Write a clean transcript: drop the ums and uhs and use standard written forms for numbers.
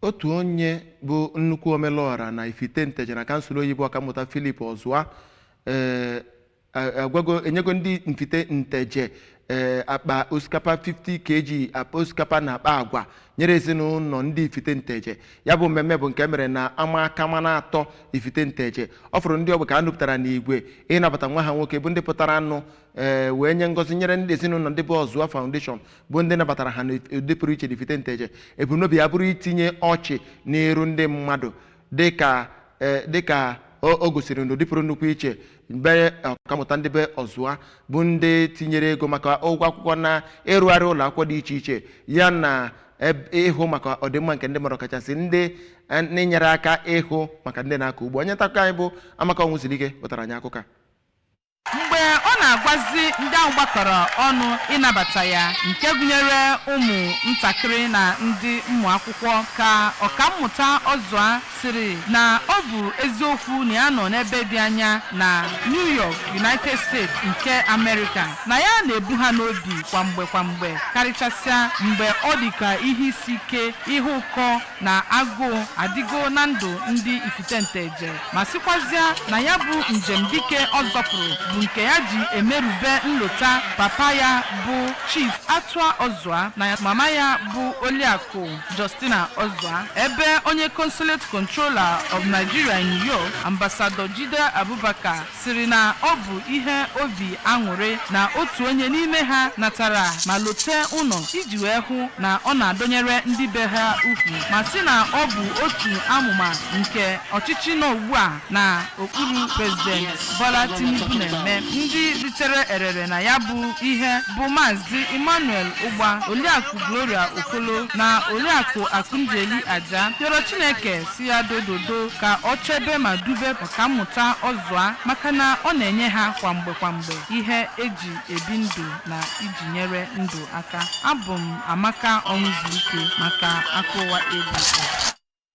otu onye bụ nnukwu omelora na Ifite Nteje na kansụl oyibo ọkammụta Philip Ozuah enyego ndị Ifite Nteje akpa osikapa 50 kg akpa osikapa na akpa agwa nyere ezinụlọ ndị Ifite Nteje. Ya bụ mmemme bụ nke mere na Amakama atọ Ifite Nteje. Ọ fọrọ ndị ọgbọ ka a nupụtara n'igwe ịnabata nwa ha nwoke bụ ndị pụtara anụ wee nye ngozi nyere ndị ezinụlọ ndị bụ Ozuah Foundation bụ ndị nabatara ha n'ụdị pụrụ iche Ifite Nteje. Ebumnobi ya bụrụ itinye ọchị n'iru ndị mmadụ dịka o gosiri n'ụdị pụrụ nnukwu iche mgbe ọkammụta ndị be Ozuah bụ ndị tinyere ego maka ụgwọ akwụkwọ na ịrụgharị ụlọ akwụkwọ dị iche iche ya na ịhụ maka ọdịmma nke ndị mmadụ kachasị ndị nyere aka ịhụ maka ndị na-akọ ugbo. Onye ntakụkọ anyị bụ Amaka Onwuzilike wetara anyị akụkọ. Mgbe ọ na-agwazi ndị ahụ gbakọrọ ọnụ ịnabata ya nke gụnyere ụmụ ntakịrị na ndị ụmụ akwụkwọ ka ọkammụta Ozuah sịrị na ọ bụ eziokwu na ya nọ n'ebe dị anya na New York, United States nke America, na ya na-ebu ha n'obi kwa mgbe karịchasịa mgbe ọ dị ka ihe isi ike, ihe ụkọ na agụụ adịgo na ndụ ndị Ifite Nteje, ma sịkwazịa na ya bụ njem dike ọ zọpụrụ bụ nke ya ji emerube nlota papa ya bụ Chief Atua Ozuah na mama ya bụ Oliakụ Justina Ozuah, ebe onye Consulate Controller of Nigeria in New York, Ambassador Jide Abubakar, siri na ọ bụ ihe obi aṅụrị na otu onye n'ime ha natara ma lote ụlọ iji wee hụ na ọ na-adọnyere ndị be ha ukwu, ma sị na ọ bụ otu amụma nke ọchịchị nọ ugbu a na okpuru President Bola Tinubu na-eme. Ndị ritere erere na ya bụ ihe bụ Maazị Emmanuel Ụgba, Oliakụ Gloria Okolo na Oliakụ Akụnjeli Aja rịọrọ Chineke si ya dododo ka ọ chebe ma dube ọkammụta Ozuah maka na ọ na-enye ha kwa mgbe ihe eji ebi ndụ na iji nyere ndụ aka. Abụ m Amaka Onwuzilike maka Akụwa Egwu.